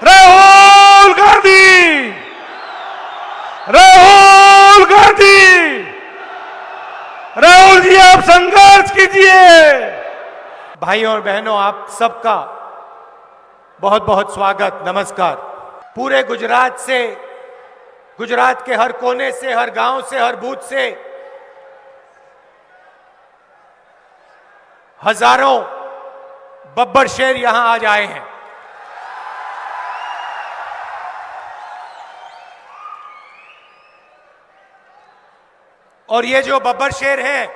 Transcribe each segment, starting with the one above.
राहुल गांधी, राहुल गांधी। राहुल जी आप संघर्ष कीजिए। भाइयों और बहनों, आप सबका बहुत बहुत स्वागत, नमस्कार। पूरे गुजरात से, गुजरात के हर कोने से, हर गांव से, हर बूथ से हजारों बब्बर शेर यहां आज आए हैं। और ये जो बब्बर शेर हैं,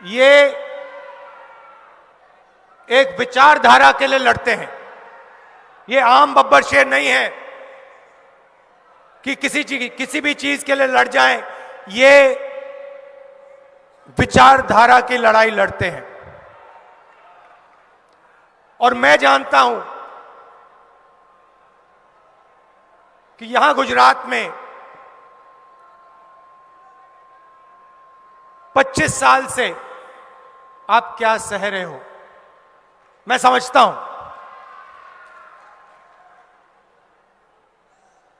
ये एक विचारधारा के लिए लड़ते हैं। ये आम बब्बर शेर नहीं है कि किसी भी चीज के लिए लड़ जाएं। ये विचारधारा की लड़ाई लड़ते हैं। और मैं जानता हूं कि यहां गुजरात में 25 साल से आप क्या सह रहे हो, मैं समझता हूं।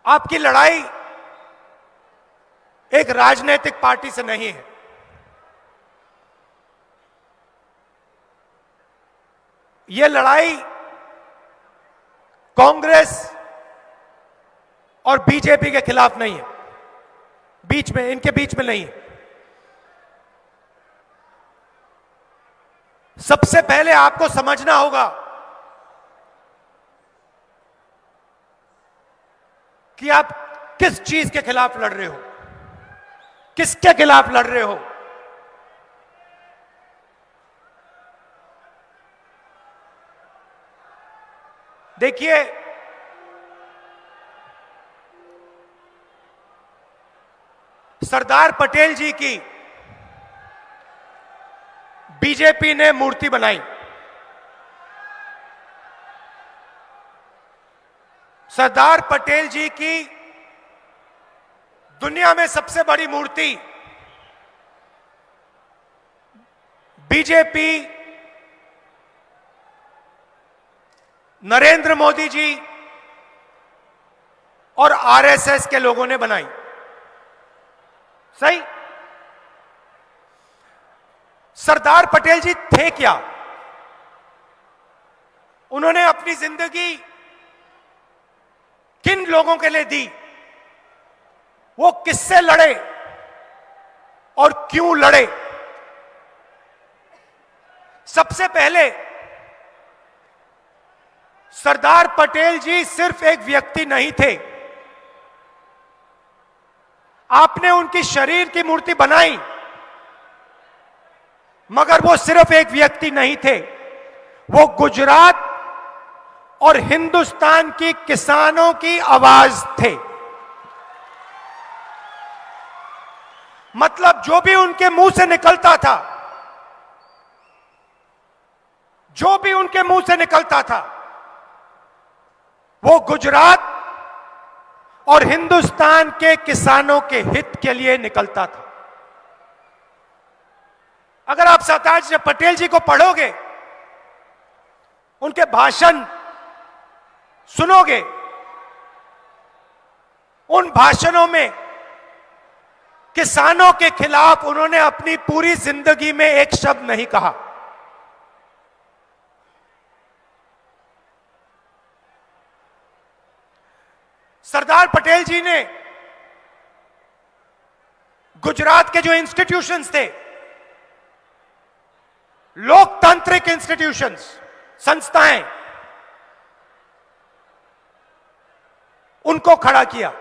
आपकी लड़ाई एक राजनीतिक पार्टी से नहीं है। यह लड़ाई कांग्रेस और बीजेपी के खिलाफ नहीं है, इनके बीच में नहीं है। सबसे पहले आपको समझना होगा कि आप किस चीज के खिलाफ लड़ रहे हो, किसके खिलाफ लड़ रहे हो। देखिए, सरदार पटेल जी की बीजेपी ने मूर्ति बनाई। सरदार पटेल जी की दुनिया में सबसे बड़ी मूर्ति बीजेपी, नरेंद्र मोदी जी और आरएसएस के लोगों ने बनाई। सही? सरदार पटेल जी थे क्या? उन्होंने अपनी जिंदगी किन लोगों के लिए दी? वो किससे लड़े और क्यों लड़े? सबसे पहले सरदार पटेल जी सिर्फ एक व्यक्ति नहीं थे। आपने उनकी शरीर की मूर्ति बनाई, मगर वो सिर्फ एक व्यक्ति नहीं थे। वो गुजरात और हिंदुस्तान की किसानों की आवाज थे। मतलब जो भी उनके मुंह से निकलता था, जो भी उनके मुंह से निकलता था, वो गुजरात और हिंदुस्तान के किसानों के हित के लिए निकलता था। अगर आप सरदार पटेल जी को पढ़ोगे, उनके भाषण सुनोगे, उन भाषणों में किसानों के खिलाफ उन्होंने अपनी पूरी जिंदगी में एक शब्द नहीं कहा। सरदार पटेल जी ने गुजरात के जो इंस्टीट्यूशंस थे, लोकतांत्रिक इंस्टीट्यूशंस, संस्थाएं, उनको खड़ा किया।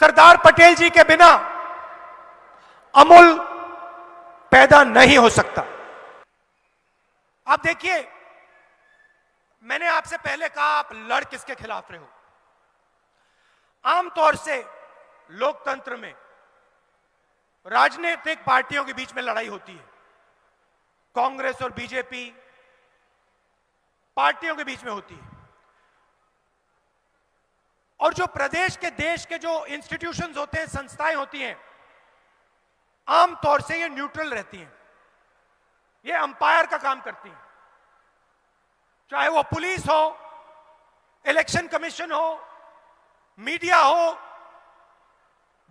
सरदार पटेल जी के बिना अमूल पैदा नहीं हो सकता। आप देखिए, मैंने आपसे पहले कहा आप लड़ किसके खिलाफ रहे हो। आमतौर से लोकतंत्र में राजनीतिक पार्टियों के बीच में लड़ाई होती है। कांग्रेस और बीजेपी पार्टियों के बीच में होती है। और जो प्रदेश के, देश के जो इंस्टीट्यूशंस होते हैं, संस्थाएं होती हैं, आमतौर से ये न्यूट्रल रहती हैं। ये अंपायर का काम करती हैं, चाहे वो पुलिस हो, इलेक्शन कमीशन हो, मीडिया हो,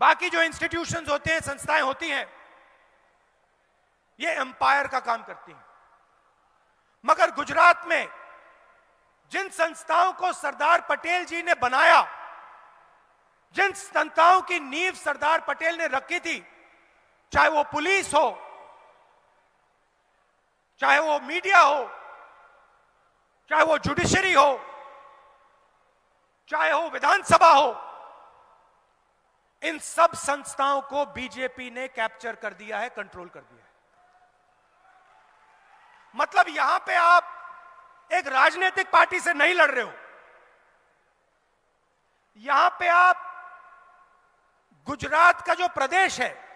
बाकी जो इंस्टीट्यूशंस होते हैं, संस्थाएं होती हैं, ये अंपायर का काम करती हैं। मगर गुजरात में जिन संस्थाओं को सरदार पटेल जी ने बनाया, जिन संस्थाओं की नींव सरदार पटेल ने रखी थी, चाहे वो पुलिस हो, चाहे वो मीडिया हो, चाहे वो जुडिशरी हो, चाहे हो विधानसभा हो, इन सब संस्थाओं को बीजेपी ने कैप्चर कर दिया है, कंट्रोल कर दिया है। मतलब यहां पे आप एक राजनीतिक पार्टी से नहीं लड़ रहे हो, यहां पे आप गुजरात का जो प्रदेश है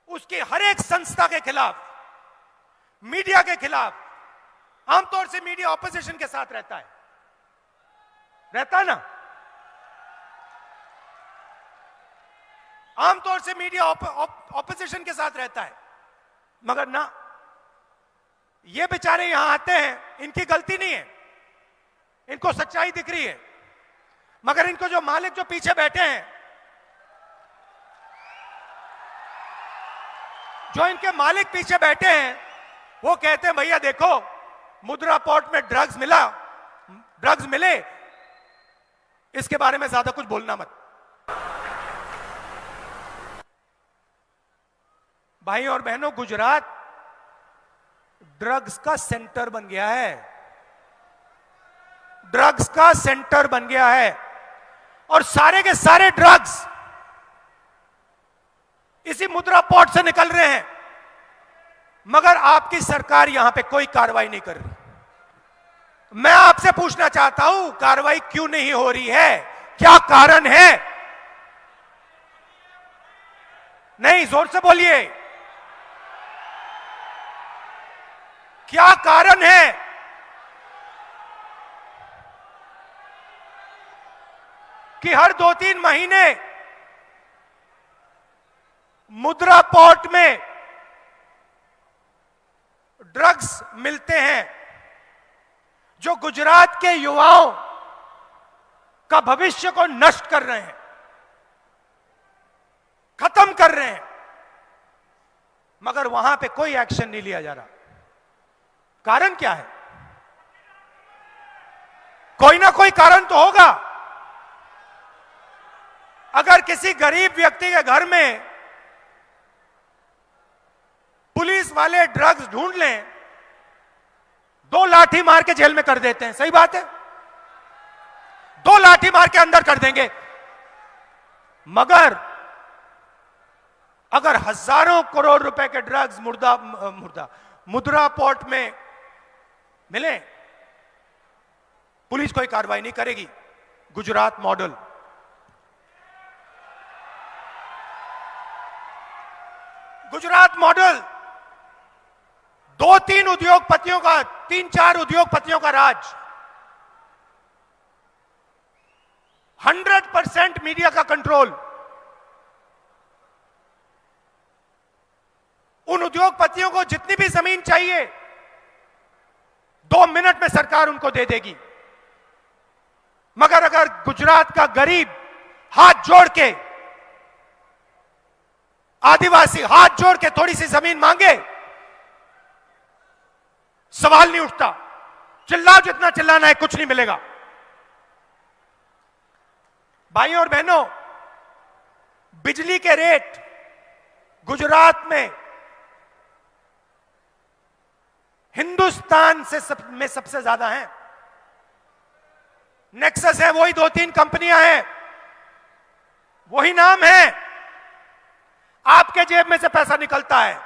उसकी हर एक संस्था के खिलाफ, मीडिया के खिलाफ, आमतौर से मीडिया ऑपोजिशन के साथ रहता है ना, आमतौर से मीडिया ऑपोजिशन के साथ रहता है। मगर ना, ये बेचारे यहां आते हैं, इनकी गलती नहीं है, इनको सच्चाई दिख रही है, मगर इनको जो मालिक जो पीछे बैठे हैं, जो इनके मालिक पीछे बैठे हैं, वो कहते हैं भैया देखो मुद्रा पोर्ट में ड्रग्स मिले, इसके बारे में ज्यादा कुछ बोलना मत। भाई और बहनों, गुजरात ड्रग्स का सेंटर बन गया है, ड्रग्स का सेंटर बन गया है, और सारे के सारे ड्रग्स इसी मुद्रा पोर्ट से निकल रहे हैं। मगर आपकी सरकार यहां पे कोई कार्रवाई नहीं कर रही। मैं आपसे पूछना चाहता हूं, कार्रवाई क्यों नहीं हो रही है? क्या कारण है? नहीं, जोर से बोलिए, क्या कारण है? कि हर 2-3 महीने मुद्रा पोर्ट में ड्रग्स मिलते हैं जो गुजरात के युवाओं का भविष्य को नष्ट कर रहे हैं, खत्म कर रहे हैं, मगर वहां पे कोई एक्शन नहीं लिया जा रहा। कारण क्या है? कोई ना कोई कारण तो होगा। अगर किसी गरीब व्यक्ति के घर में पुलिस वाले ड्रग्स ढूंढ लें, 2 लाठी मार के जेल में कर देते हैं, सही बात है, 2 लाठी मार के अंदर कर देंगे। मगर अगर हजारों करोड़ रुपए के ड्रग्स मुद्रा पोर्ट में मिले, पुलिस कोई कार्रवाई नहीं करेगी। गुजरात मॉडल, गुजरात मॉडल 2-3 उद्योगपतियों का, 3-4 उद्योगपतियों का राज, 100% मीडिया का कंट्रोल। उन उद्योगपतियों को जितनी भी जमीन चाहिए 2 मिनट में सरकार उनको दे देगी। मगर अगर गुजरात का गरीब हाथ जोड़ के, आदिवासी हाथ जोड़ के थोड़ी सी जमीन मांगे, सवाल नहीं उठता, चिल्लाओ जितना चिल्लाना है, कुछ नहीं मिलेगा। भाइयों और बहनों, बिजली के रेट गुजरात में हिंदुस्तान में सबसे ज्यादा हैं। नेक्सस है, वही 2-3 कंपनियां हैं, वही नाम है, आपके जेब में से पैसा निकलता है,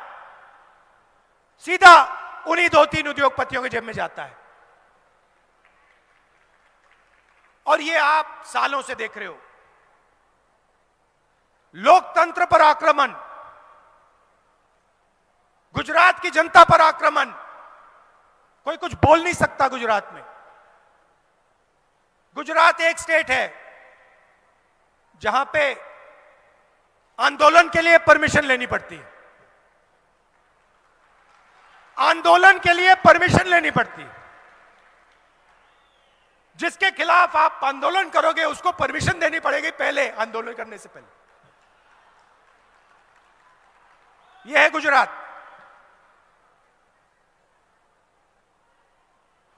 सीधा उन्हीं 2-3 उद्योगपतियों के जेब में जाता है। और ये आप सालों से देख रहे हो। लोकतंत्र पर आक्रमण, गुजरात की जनता पर आक्रमण, कोई कुछ बोल नहीं सकता गुजरात में। गुजरात एक स्टेट है जहां पे आंदोलन के लिए परमिशन लेनी पड़ती है। आंदोलन के लिए परमिशन लेनी पड़ती है। जिसके खिलाफ आप आंदोलन करोगे उसको परमिशन देनी पड़ेगी पहले, आंदोलन करने से पहले। यह है गुजरात।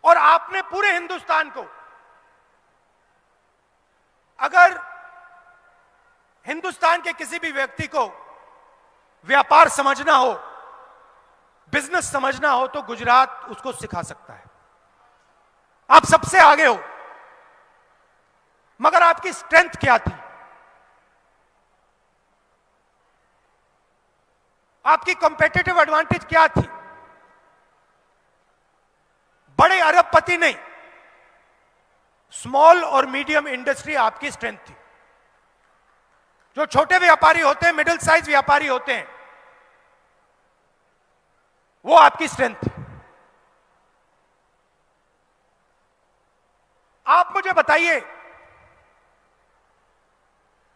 और आपने पूरे हिंदुस्तान को, अगर हिंदुस्तान के किसी भी व्यक्ति को व्यापार समझना हो, बिजनेस समझना हो, तो गुजरात उसको सिखा सकता है। आप सबसे आगे हो, मगर आपकी स्ट्रेंथ क्या थी? आपकी कंपेटिटिव एडवांटेज क्या थी? बड़े अरबपति नहीं, स्मॉल और मीडियम इंडस्ट्री आपकी स्ट्रेंथ थी। जो छोटे व्यापारी होते हैं, मिडिल साइज व्यापारी होते हैं, वो आपकी स्ट्रेंथ थी। आप मुझे बताइए,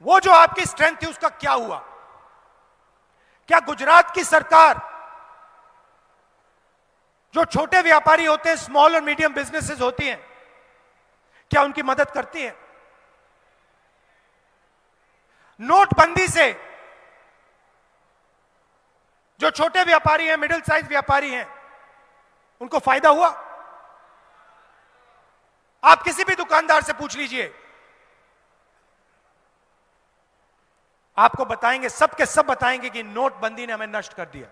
वो जो आपकी स्ट्रेंथ थी उसका क्या हुआ? क्या गुजरात की सरकार जो छोटे व्यापारी होते हैं, स्मॉल और मीडियम बिजनेसेस होती हैं, क्या उनकी मदद करती है? नोटबंदी से जो छोटे व्यापारी हैं, मिडिल साइज व्यापारी हैं, उनको फायदा हुआ? आप किसी भी दुकानदार से पूछ लीजिए, आपको बताएंगे, सब के सब बताएंगे कि नोटबंदी ने हमें नष्ट कर दिया।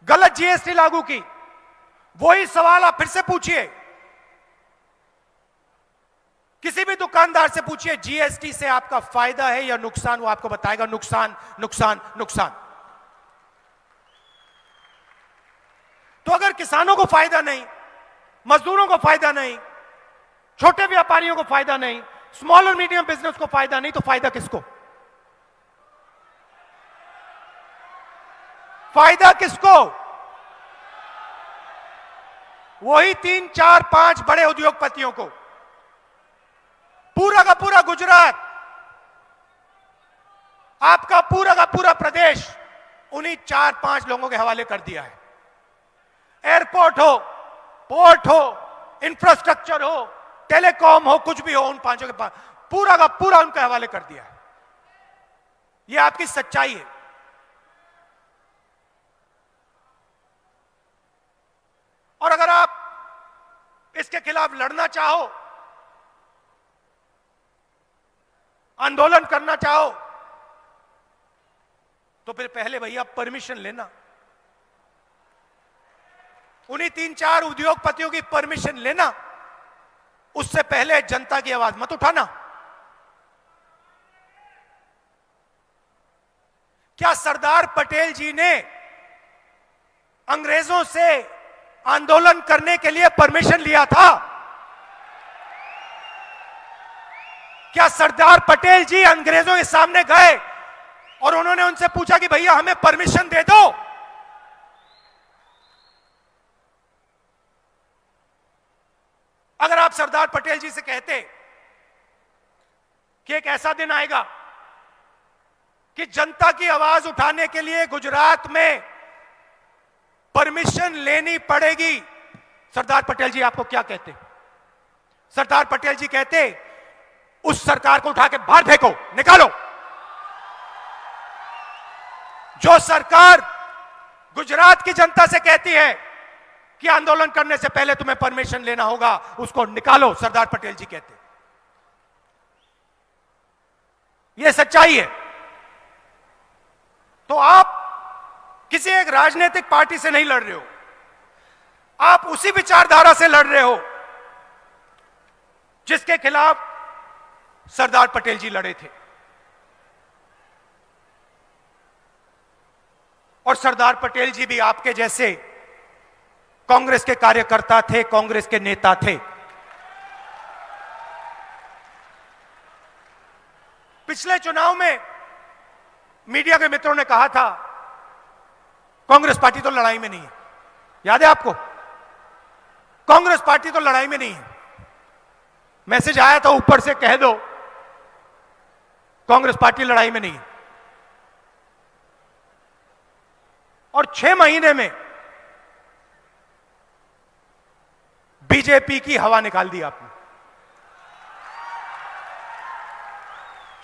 गलत जीएसटी लागू की, वही सवाल आप फिर से पूछिए, किसी भी दुकानदार से पूछिए, जीएसटी से आपका फायदा है या नुकसान? वो आपको बताएगा नुकसान, नुकसान, नुकसान। तो अगर किसानों को फायदा नहीं, मजदूरों को फायदा नहीं, छोटे व्यापारियों को फायदा नहीं, स्मॉल और मीडियम बिजनेस को फायदा नहीं, तो फायदा किसको? फायदा किसको? वही 3, 4, 5 बड़े उद्योगपतियों को। पूरा का पूरा गुजरात, आपका पूरा का पूरा प्रदेश उन्हीं 4-5 लोगों के हवाले कर दिया है। एयरपोर्ट हो, पोर्ट हो, इंफ्रास्ट्रक्चर हो, टेलीकॉम हो, कुछ भी हो, उन 5 के पास पूरा का पूरा उनके हवाले कर दिया है। यह आपकी सच्चाई है। और अगर आप इसके खिलाफ लड़ना चाहो, आंदोलन करना चाहो, तो फिर पहले भैया परमिशन लेना। उन्हीं 3-4 उद्योगपतियों की परमिशन लेना, उससे पहले जनता की आवाज मत उठाना। क्या सरदार पटेल जी ने अंग्रेजों से आंदोलन करने के लिए परमिशन लिया था? क्या सरदार पटेल जी अंग्रेजों के सामने गए और उन्होंने उनसे पूछा कि भैया हमें परमिशन दे दो? अगर आप सरदार पटेल जी से कहते कि एक ऐसा दिन आएगा कि जनता की आवाज उठाने के लिए गुजरात में परमिशन लेनी पड़ेगी, सरदार पटेल जी आपको क्या कहते? सरदार पटेल जी कहते, उस सरकार को उठा के बाहर फेंको, निकालो। जो सरकार गुजरात की जनता से कहती है कि आंदोलन करने से पहले तुम्हें परमिशन लेना होगा, उसको निकालो, सरदार पटेल जी कहते। यह सच्चाई है। तो आप किसी एक राजनीतिक पार्टी से नहीं लड़ रहे हो, आप उसी विचारधारा से लड़ रहे हो जिसके खिलाफ सरदार पटेल जी लड़े थे। और सरदार पटेल जी भी आपके जैसे कांग्रेस के कार्यकर्ता थे, कांग्रेस के नेता थे। पिछले चुनाव में मीडिया के मित्रों ने कहा था कांग्रेस पार्टी तो लड़ाई में नहीं है। याद है आपको? कांग्रेस पार्टी तो लड़ाई में नहीं है। मैसेज आया था ऊपर से, कह दो कांग्रेस पार्टी लड़ाई में नहीं है। और 6 महीने में बीजेपी की हवा निकाल दी आपने।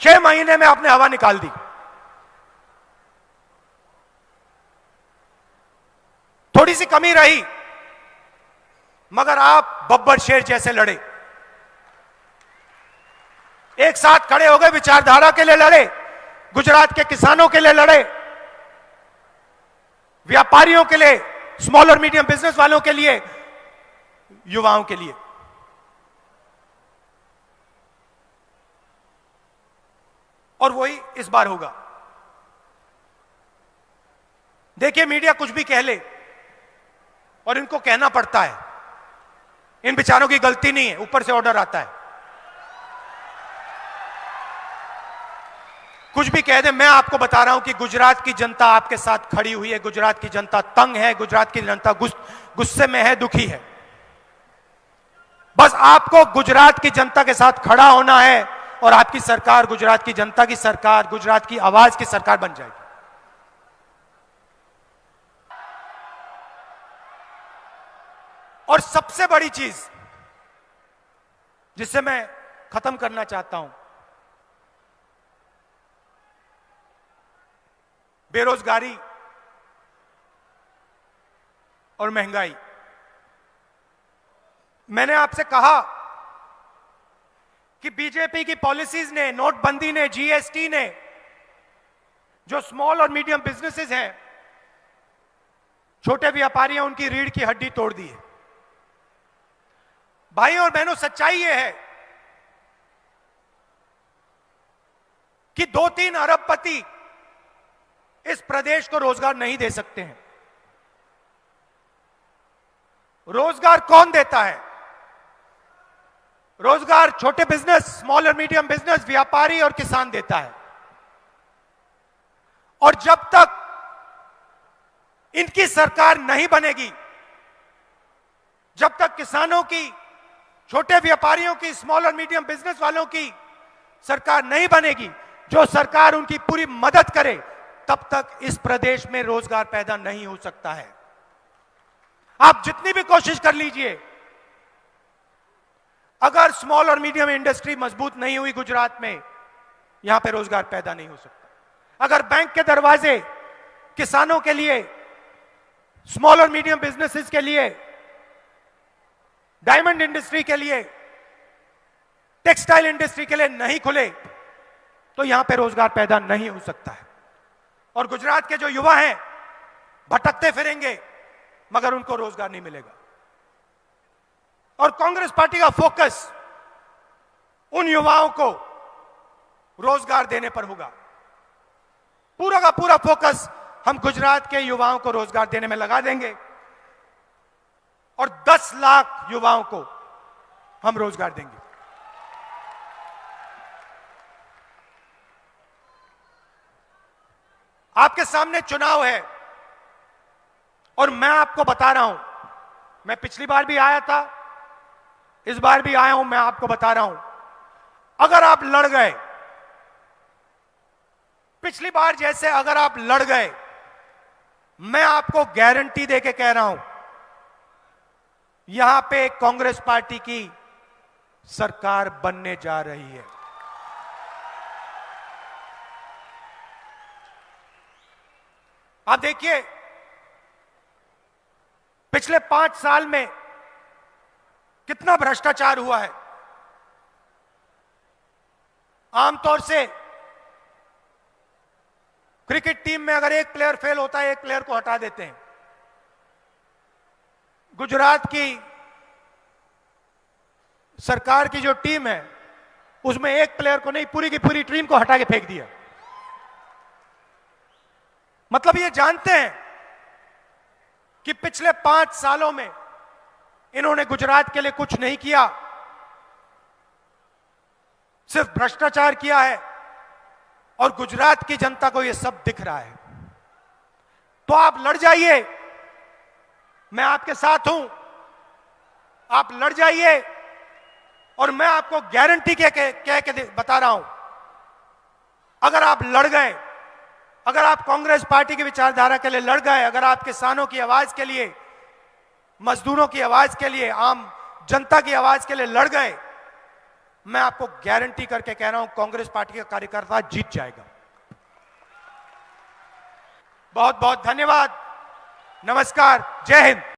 6 महीने में आपने हवा निकाल दी। थोड़ी सी कमी रही, मगर आप बब्बर शेर जैसे लड़े, एक साथ खड़े हो गए, विचारधारा के लिए लड़े, गुजरात के किसानों के लिए लड़े, व्यापारियों के लिए, स्मॉल और मीडियम बिजनेस वालों के लिए, युवाओं के लिए। और वही इस बार होगा। देखिए, मीडिया कुछ भी कह ले और इनको कहना पड़ता है, इन बेचारों की गलती नहीं है, ऊपर से ऑर्डर आता है। कुछ भी कह दे, मैं आपको बता रहा हूं कि गुजरात की जनता आपके साथ खड़ी हुई है। गुजरात की जनता तंग है, गुजरात की जनता गुस्से में है, दुखी है। बस आपको गुजरात की जनता के साथ खड़ा होना है और आपकी सरकार गुजरात की जनता की सरकार, गुजरात की आवाज की सरकार बन जाएगी। और सबसे बड़ी चीज जिससे मैं खत्म करना चाहता हूं, बेरोजगारी और महंगाई। मैंने आपसे कहा कि बीजेपी की पॉलिसीज ने, नोटबंदी ने, जीएसटी ने, जो स्मॉल और मीडियम बिजनेसेस हैं, छोटे व्यापारी हैं, उनकी रीढ़ की हड्डी तोड़ दी है। भाइयों और बहनों, सच्चाई यह है कि 2-3 अरबपति इस प्रदेश को रोजगार नहीं दे सकते हैं। रोजगार कौन देता है? रोजगार छोटे बिजनेस, स्मॉल और मीडियम बिजनेस, व्यापारी और किसान देता है। और जब तक इनकी सरकार नहीं बनेगी, जब तक किसानों की, छोटे व्यापारियों की, स्मॉल और मीडियम बिजनेस वालों की सरकार नहीं बनेगी, जो सरकार उनकी पूरी मदद करे, तब तक इस प्रदेश में रोजगार पैदा नहीं हो सकता है। आप जितनी भी कोशिश कर लीजिए, अगर स्मॉल और मीडियम इंडस्ट्री मजबूत नहीं हुई गुजरात में, यहां पे रोजगार पैदा नहीं हो सकता। अगर बैंक के दरवाजे किसानों के लिए, स्मॉल और मीडियम बिजनेसेस के लिए, डायमंड इंडस्ट्री के लिए, टेक्सटाइल इंडस्ट्री के लिए नहीं खुले, तो यहां पे रोजगार पैदा नहीं हो सकता है। और गुजरात के जो युवा हैं, भटकते फिरेंगे, मगर उनको रोजगार नहीं मिलेगा। और कांग्रेस पार्टी का फोकस उन युवाओं को रोजगार देने पर होगा। पूरा का पूरा फोकस हम गुजरात के युवाओं को रोजगार देने में लगा देंगे और 10 लाख युवाओं को हम रोजगार देंगे। आपके सामने चुनाव है और मैं आपको बता रहा हूं, मैं पिछली बार भी आया था, इस बार भी आया हूं, मैं आपको बता रहा हूं, अगर आप लड़ गए, पिछली बार जैसे अगर आप लड़ गए, मैं आपको गारंटी देके कह रहा हूं, यहां पे कांग्रेस पार्टी की सरकार बनने जा रही है। आप देखिए, पिछले 5 साल में कितना भ्रष्टाचार हुआ है। आमतौर से क्रिकेट टीम में अगर एक प्लेयर फेल होता है, एक प्लेयर को हटा देते हैं। गुजरात की सरकार की जो टीम है, उसमें एक प्लेयर को नहीं, पूरी की पूरी टीम को हटा के फेंक दिया। मतलब ये जानते हैं कि पिछले 5 सालों में इन्होंने गुजरात के लिए कुछ नहीं किया, सिर्फ भ्रष्टाचार किया है, और गुजरात की जनता को यह सब दिख रहा है। तो आप लड़ जाइए, मैं आपके साथ हूं, आप लड़ जाइए, और मैं आपको गारंटी कह के बता रहा हूं, अगर आप लड़ गए अगर आप कांग्रेस पार्टी की विचारधारा के लिए लड़ गए, अगर आप किसानों की आवाज के लिए, मजदूरों की आवाज के लिए, आम जनता की आवाज के लिए लड़ गए, मैं आपको गारंटी करके कह रहा हूं कांग्रेस पार्टी का कार्यकर्ता जीत जाएगा। बहुत बहुत धन्यवाद। नमस्कार। जय हिंद।